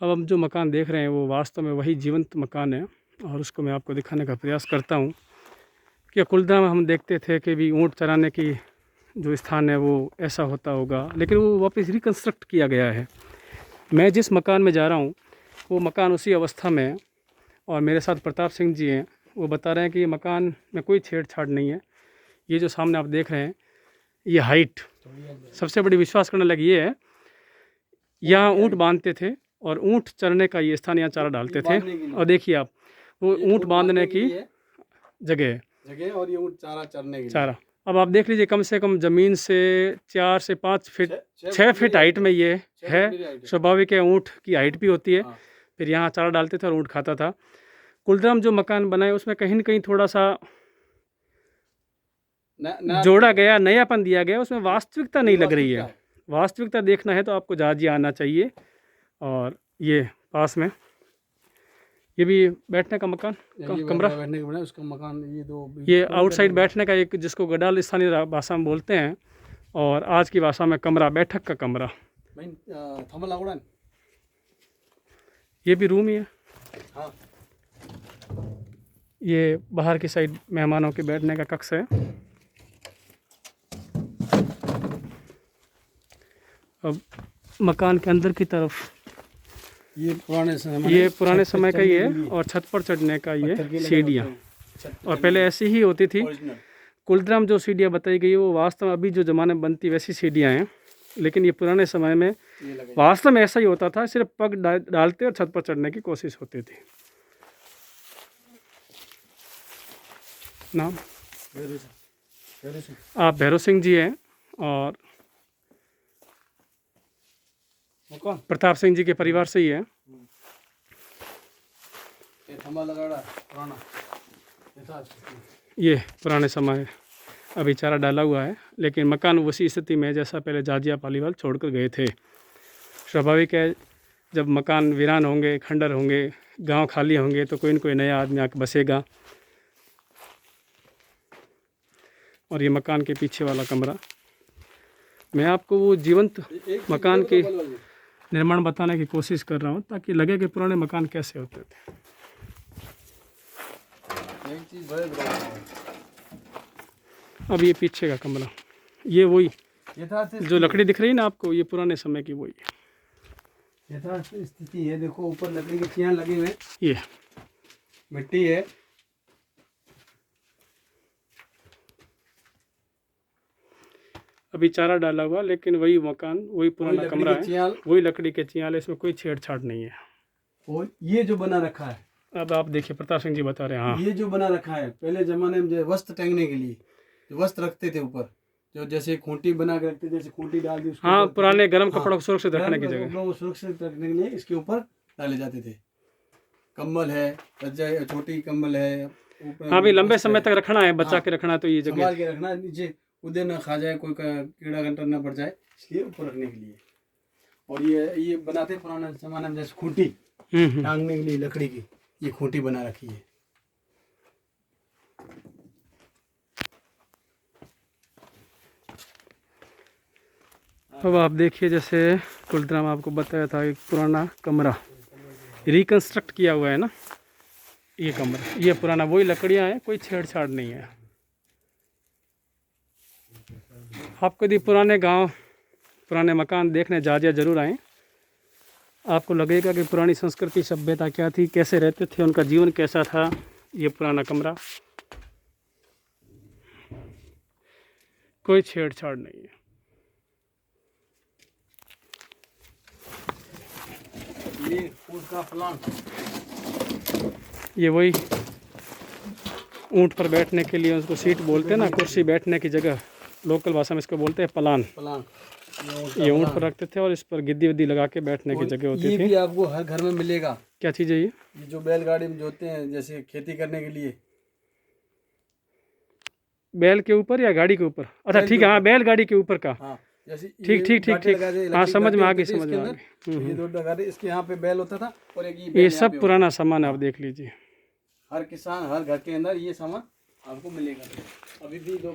अब हम जो मकान देख रहे हैं वो वास्तव में वही जीवंत मकान है और उसको मैं आपको दिखाने का प्रयास करता हूँ कि कुलधाम में हम देखते थे कि भी ऊँट चराने की जो स्थान है वो ऐसा होता होगा, लेकिन वो वापस रिकन्स्ट्रक्ट किया गया है। मैं जिस मकान में जा रहा हूँ वो मकान उसी अवस्था में है और मेरे साथ प्रताप सिंह जी हैं, वो बता रहे हैं कि ये मकान में कोई छेड़छाड़ नहीं है। ये जो सामने आप देख रहे हैं ये हाइट, सबसे बड़ी विश्वास करने लगी ये है, यहाँ ऊँट बांधते थे और ऊँट चरने का ये स्थान, यहाँ चारा डालते थे। और देखिए आप, वो ऊँट बांधने की जगह है और ये ऊँट चारा चरने के चारा। अब आप देख लीजिए, कम से कम ज़मीन से 4 से 5 फीट 6 फीट हाइट में ये है। स्वाभाविक है, ऊँट की हाइट भी होती है। फिर यहाँ चारा डालते थे और ऊँट खाता था। कुलधाम जो मकान बनाए उसमें कहीं न कहीं थोड़ा सा जोड़ा गया, नयापन दिया गया, उसमें वास्तविकता नहीं लग रही है। वास्तविकता देखना है तो आपको जहाज़िया आना चाहिए। और ये पास में ये भी बैठने का मकान कमरा, बैठने का उसका मकान, ये आउटसाइड बैठने का एक, जिसको गडाल स्थानीय भाषा में बोलते हैं और आज की भाषा में कमरा, बैठक का कमरा। ये भी रूम ही है। हाँ। ये बाहर की साइड मेहमानों के बैठने का कक्ष है। अब मकान के अंदर की तरफ ये पुराने समय का ही है और छत पर चढ़ने का ये सीढ़ियाँ, और पहले ऐसी ही होती थी। कुलधाम जो सीढ़ियाँ बताई गई वो वास्तव में अभी जो ज़माने में बनती वैसी सीढ़ियाँ हैं, लेकिन ये पुराने समय में वास्तव में ऐसा ही होता था, सिर्फ पग डालते और छत पर चढ़ने की कोशिश होती थी। नाम आप भैरव सिंह जी हैं और प्रताप सिंह जी के परिवार से ही है। ये पुराने समय, अभी चारा डाला हुआ है लेकिन मकान उसी स्थिति में है जैसा पहले जाजिया पालीवाल छोड़कर गए थे। स्वाभाविक है, जब मकान वीरान होंगे, खंडर होंगे, गांव खाली होंगे तो कोई न कोई नया आदमी आकर बसेगा। और ये मकान के पीछे वाला कमरा, मैं आपको वो जीवंत मकान के निर्माण बताने की कोशिश कर रहा हूँ ताकि लगे कि पुराने मकान कैसे होते थे। अब ये पीछे का कमरा, ये वही जो लकड़ी दिख रही है ना आपको, ये पुराने समय की वही स्थिति है। देखो ऊपर लकड़ी के चियां लगे हुए, ये मिट्टी है। अभी चारा डाला हुआ लेकिन वही मकान, वही पुराना कमरा है, वही लकड़ी के चियाल, इसमें कोई छेड़छाड़ नहीं है। और ये जो बना रखा है, अब आप देखिए, प्रताप सिंह जी बता रहे हैं। हाँ, ये जो बना रखा है पहले जमाने में जो वस्त्र टांगने के लिए जो वस्त्र रखते थे ऊपर, जो जैसे खूंटी बना के रखते, जैसे खूंटी डाल दी उसके, हाँ, पुराने गर्म कपड़ों को सुरक्षित रखने की जगह, सुरक्षित रखने के लिए इसके ऊपर डाले जाते थे। कम्बल है, छोटी कम्बल है। हाँ भी लंबे समय तक रखना है, बचा के रखना है तो ये जगह संभाल के रखना है, नीचे कूदे ना खा जाए, कोई कीड़ा कंटर ना पड़ जाए, इसलिए ऊपर रखने के लिए। और ये बनाते पुराने जमाने में, जैसे खूंटी टांगने के लिए लकड़ी की, ये खूंटी बना रखी है। अब आप देखिए, जैसे कुलधाम आपको बताया था, एक पुराना कमरा रिकंस्ट्रक्ट किया हुआ है ना, ये कमरा, ये पुराना, वही लकड़ियां हैं, कोई छेड़छाड़ नहीं है। आप कभी पुराने गांव, पुराने मकान देखने जाजिया ज़रूर आएँ। आपको लगेगा कि पुरानी संस्कृति, सभ्यता क्या थी, कैसे रहते थे, उनका जीवन कैसा था। ये पुराना कमरा, कोई छेड़छाड़ नहीं है। ये ऊँट का प्लांट, ये वही ऊँट पर बैठने के लिए, उसको सीट बोलते हैं ना, कुर्सी, बैठने की जगह, लोकल भाषा में इसको बोलते हैं पलान। ये ऊँट पर रखते थे और इस पर गिद्दी विद्दी लगा के बैठने की जगह होती थी। ये भी आपको हर घर में मिलेगा। क्या चीज़ है ये? जो बैलगाड़ी में जोतते हैं, जैसे खेती करने के लिए। बैल के ऊपर या गाड़ी के ऊपर? अच्छा ठीक है, हाँ, बैलगाड़ी के ऊपर का। हाँ, ठीक, हाँ, समझ में आ गई, समझ में आ गई। ये दो लगाते, इसके यहाँ पे बैल होता था और एक ये सब पुराना सामान आप देख लीजिए। हर किसान, हर घर के अंदर ये सामान आपको मिलेगा। अभी भी लोग